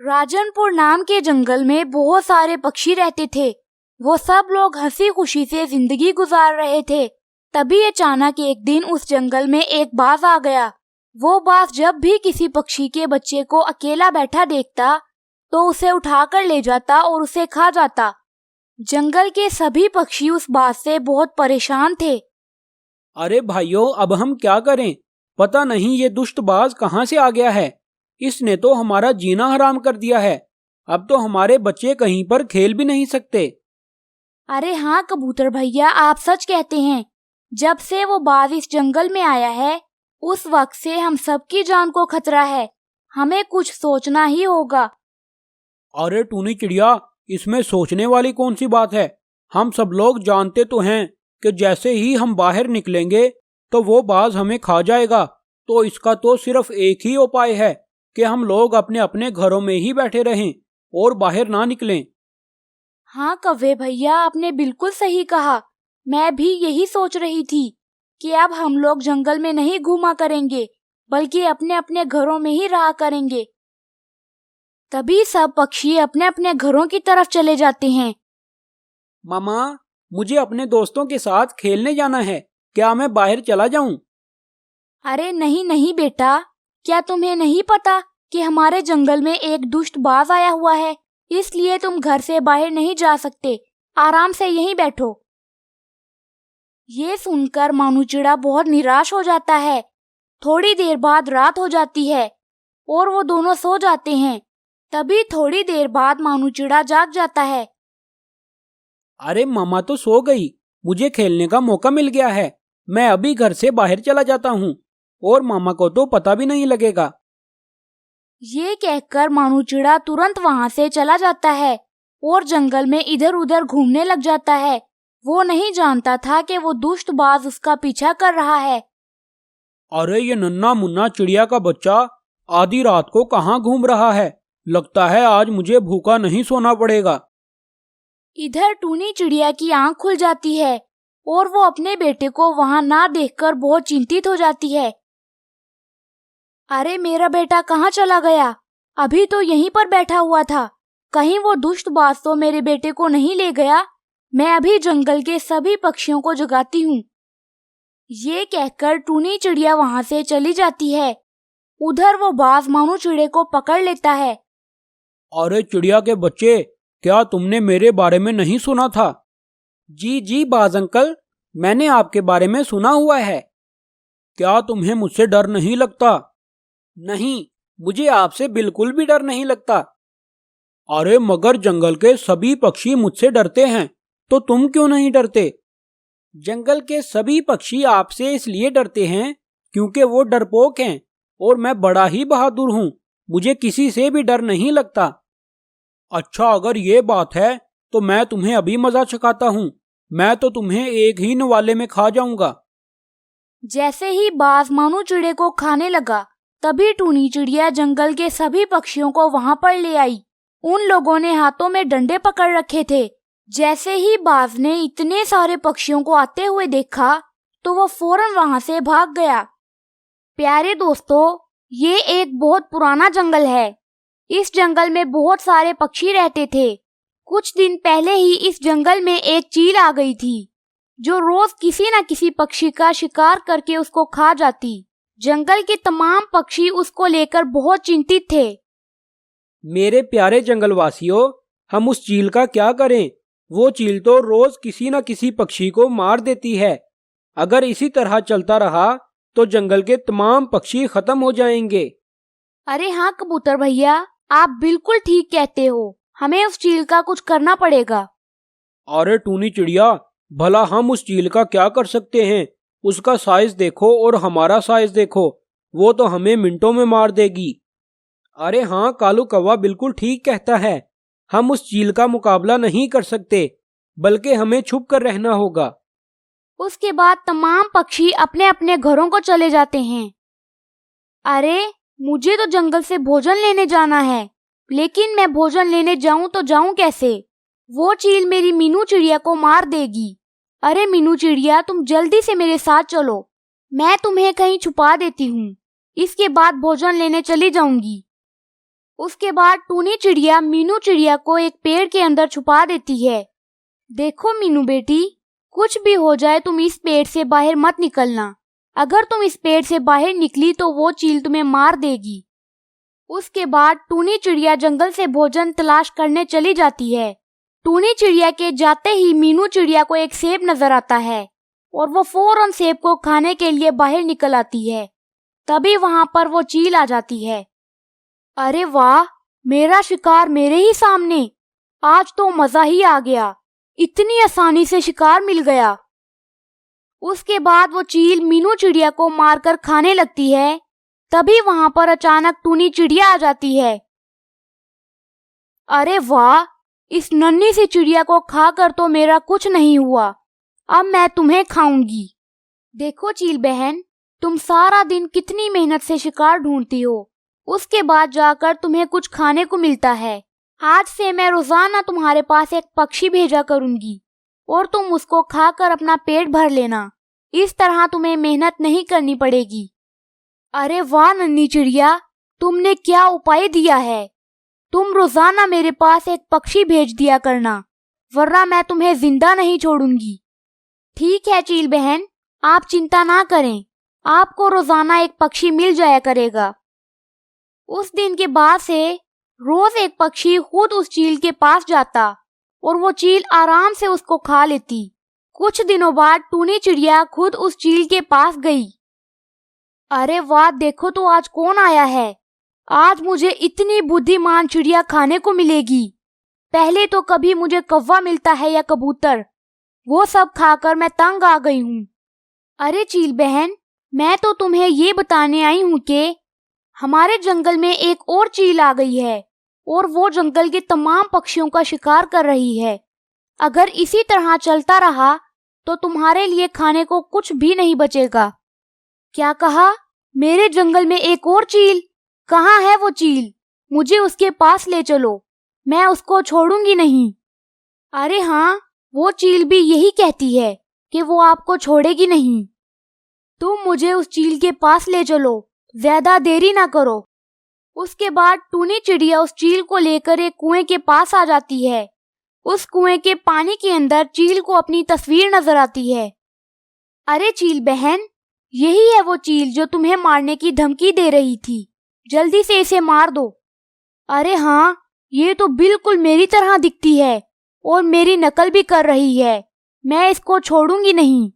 राजनपुर नाम के जंगल में बहुत सारे पक्षी रहते थे। वो सब लोग हंसी खुशी से जिंदगी गुजार रहे थे। तभी अचानक एक दिन उस जंगल में एक बाज आ गया। वो बाज जब भी किसी पक्षी के बच्चे को अकेला बैठा देखता तो उसे उठाकर ले जाता और उसे खा जाता। जंगल के सभी पक्षी उस बाज से बहुत परेशान थे। अरे भाइयों, अब हम क्या करें? पता नहीं ये दुष्ट बाज कहाँ से आ गया है। इसने तो हमारा जीना हराम कर दिया है। अब तो हमारे बच्चे कहीं पर खेल भी नहीं सकते। अरे हाँ कबूतर भैया, आप सच कहते हैं। जब से वो बाज इस जंगल में आया है उस वक्त से हम सबकी जान को खतरा है। हमें कुछ सोचना ही होगा। अरे टूनी चिड़िया, इसमें सोचने वाली कौन सी बात है? हम सब लोग जानते तो हैं कि जैसे ही हम बाहर निकलेंगे तो वो बाज हमें खा जाएगा। तो इसका तो सिर्फ एक ही उपाय है कि हम लोग अपने अपने घरों में ही बैठे रहें और बाहर ना निकलें। हाँ कव्वे भैया, आपने बिल्कुल सही कहा। मैं भी यही सोच रही थी कि अब हम लोग जंगल में नहीं घूमा करेंगे बल्कि अपने अपने घरों में ही रहा करेंगे। तभी सब पक्षी अपने अपने घरों की तरफ चले जाते हैं। मामा, मुझे अपने दोस्तों के साथ खेलने जाना है। क्या मैं बाहर चला जाऊं? अरे नहीं नहीं बेटा, क्या तुम्हें नहीं पता कि हमारे जंगल में एक दुष्ट बाज आया हुआ है, इसलिए तुम घर से बाहर नहीं जा सकते। आराम से यहीं बैठो। ये सुनकर मानू चिड़ा बहुत निराश हो जाता है। थोड़ी देर बाद रात हो जाती है और वो दोनों सो जाते हैं। तभी थोड़ी देर बाद मानू चिड़ा जाग जाता है। अरे मामा तो सो गई, मुझे खेलने का मौका मिल गया है। मैं अभी घर से बाहर चला जाता हूँ और मामा को तो पता भी नहीं लगेगा। ये कहकर मानू चिड़ा तुरंत वहाँ से चला जाता है और जंगल में इधर उधर घूमने लग जाता है। वो नहीं जानता था कि वो दुष्ट बाज उसका पीछा कर रहा है। अरे ये नन्हा मुन्ना चिड़िया का बच्चा आधी रात को कहाँ घूम रहा है? लगता है आज मुझे भूखा नहीं सोना पड़ेगा। इधर टूनी चिड़िया की आंख खुल जाती है और वो अपने बेटे को वहाँ ना देखकर बहुत चिंतित हो जाती है। अरे मेरा बेटा कहाँ चला गया? अभी तो यहीं पर बैठा हुआ था। कहीं वो दुष्ट बाज तो मेरे बेटे को नहीं ले गया? मैं अभी जंगल के सभी पक्षियों को जगाती हूँ। ये कहकर टूनी चिड़िया वहाँ से चली जाती है। उधर वो बाज मानू चिड़े को पकड़ लेता है। अरे चिड़िया के बच्चे, क्या तुमने मेरे बारे में नहीं सुना था? जी जी बाज अंकल, मैंने आपके बारे में सुना हुआ है। क्या तुम्हें मुझसे डर नहीं लगता? नहीं, मुझे आपसे बिल्कुल भी डर नहीं लगता। अरे मगर जंगल के सभी पक्षी मुझसे डरते हैं, तो तुम क्यों नहीं डरते? जंगल के सभी पक्षी आपसे इसलिए डरते हैं क्योंकि वो डरपोक हैं और मैं बड़ा ही बहादुर हूँ। मुझे किसी से भी डर नहीं लगता। अच्छा, अगर ये बात है तो मैं तुम्हें अभी मजा चखाता हूँ। मैं तो तुम्हें एक ही नवाले में खा जाऊंगा। जैसे ही बाज मानू चिड़े को खाने लगा तभी टूनी चिड़िया जंगल के सभी पक्षियों को वहां पर ले आई। उन लोगों ने हाथों में डंडे पकड़ रखे थे। जैसे ही बाज ने इतने सारे पक्षियों को आते हुए देखा तो वो फौरन वहां से भाग गया। प्यारे दोस्तों, ये एक बहुत पुराना जंगल है। इस जंगल में बहुत सारे पक्षी रहते थे। कुछ दिन पहले ही इस जंगल में एक चील आ गई थी जो रोज किसी न किसी पक्षी का शिकार करके उसको खा जाती। जंगल के तमाम पक्षी उसको लेकर बहुत चिंतित थे। मेरे प्यारे जंगलवासियों, हम उस चील का क्या करें? वो चील तो रोज किसी न किसी पक्षी को मार देती है। अगर इसी तरह चलता रहा तो जंगल के तमाम पक्षी खत्म हो जाएंगे। अरे हाँ कबूतर भैया, आप बिल्कुल ठीक कहते हो। हमें उस चील का कुछ करना पड़ेगा। अरे टूनी चिड़िया, भला हम उस चील का क्या कर सकते हैं? उसका साइज देखो और हमारा साइज देखो, वो तो हमें मिनटों में मार देगी। अरे हाँ, कालू कौवा बिल्कुल ठीक कहता है। हम उस चील का मुकाबला नहीं कर सकते, बल्कि हमें छुप कर रहना होगा। उसके बाद तमाम पक्षी अपने अपने घरों को चले जाते हैं। अरे मुझे तो जंगल से भोजन लेने जाना है, लेकिन मैं भोजन लेने जाऊं तो जाऊं कैसे? वो चील मेरी मीनू चिड़िया को मार देगी। अरे मीनू चिड़िया, तुम जल्दी से मेरे साथ चलो, मैं तुम्हें कहीं छुपा देती हूँ। इसके बाद भोजन लेने चली जाऊंगी। उसके बाद टूनी चिड़िया मीनू चिड़िया को एक पेड़ के अंदर छुपा देती है। देखो मीनू बेटी, कुछ भी हो जाए तुम इस पेड़ से बाहर मत निकलना। अगर तुम इस पेड़ से बाहर निकली तो वो चील तुम्हें मार देगी। उसके बाद टूनी चिड़िया जंगल से भोजन तलाश करने चली जाती है। टूनी चिड़िया के जाते ही मीनू चिड़िया को एक सेब नजर आता है और वो फौरन सेब को खाने के लिए बाहर निकल आती है। तभी वहां पर वो चील आ जाती है। अरे वाह, मेरा शिकार मेरे ही सामने, आज तो मजा ही आ गया, इतनी आसानी से शिकार मिल गया। उसके बाद वो चील मीनू चिड़िया को मारकर खाने लगती है। तभी वहां पर अचानक टूनी चिड़िया आ जाती है। अरे वाह, इस नन्ही सी चिड़िया को खाकर तो मेरा कुछ नहीं हुआ, अब मैं तुम्हें खाऊंगी। देखो चील बहन, तुम सारा दिन कितनी मेहनत से शिकार ढूंढती हो, उसके बाद जाकर तुम्हें कुछ खाने को मिलता है। आज से मैं रोजाना तुम्हारे पास एक पक्षी भेजा करूंगी और तुम उसको खाकर अपना पेट भर लेना। इस तरह तुम्हें मेहनत नहीं करनी पड़ेगी। अरे वाह नन्ही चिड़िया, तुमने क्या उपाय दिया है। तुम रोजाना मेरे पास एक पक्षी भेज दिया करना, वरना मैं तुम्हें जिंदा नहीं छोड़ूंगी। ठीक है चील बहन, आप चिंता ना करें, आपको रोजाना एक पक्षी मिल जाया करेगा। उस दिन के बाद से रोज एक पक्षी खुद उस चील के पास जाता और वो चील आराम से उसको खा लेती। कुछ दिनों बाद टूनी चिड़िया खुद उस चील के पास गई। अरे वाह, देखो तो आज कौन आया है। आज मुझे इतनी बुद्धिमान चिड़िया खाने को मिलेगी। पहले तो कभी मुझे कौवा मिलता है या कबूतर, वो सब खाकर मैं तंग आ गई हूँ। अरे चील बहन, मैं तो तुम्हें ये बताने आई हूँ कि हमारे जंगल में एक और चील आ गई है और वो जंगल के तमाम पक्षियों का शिकार कर रही है। अगर इसी तरह चलता रहा तो तुम्हारे लिए खाने को कुछ भी नहीं बचेगा। क्या कहा? मेरे जंगल में एक और चील? कहाँ है वो चील? मुझे उसके पास ले चलो, मैं उसको छोड़ूंगी नहीं। अरे हाँ, वो चील भी यही कहती है कि वो आपको छोड़ेगी नहीं। तुम मुझे उस चील के पास ले चलो, ज्यादा देरी ना करो। उसके बाद टूनी चिड़िया उस चील को लेकर एक कुएं के पास आ जाती है। उस कुएं के पानी के अंदर चील को अपनी तस्वीर नजर आती है। अरे चील बहन, यही है वो चील जो तुम्हें मारने की धमकी दे रही थी, जल्दी से इसे मार दो। अरे हाँ, ये तो बिल्कुल मेरी तरह दिखती है और मेरी नकल भी कर रही है, मैं इसको छोड़ूंगी नहीं।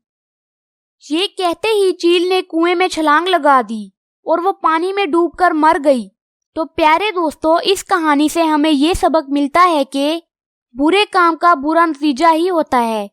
ये कहते ही चील ने कुएं में छलांग लगा दी और वो पानी में डूबकर मर गई। तो प्यारे दोस्तों, इस कहानी से हमें ये सबक मिलता है कि बुरे काम का बुरा नतीजा ही होता है।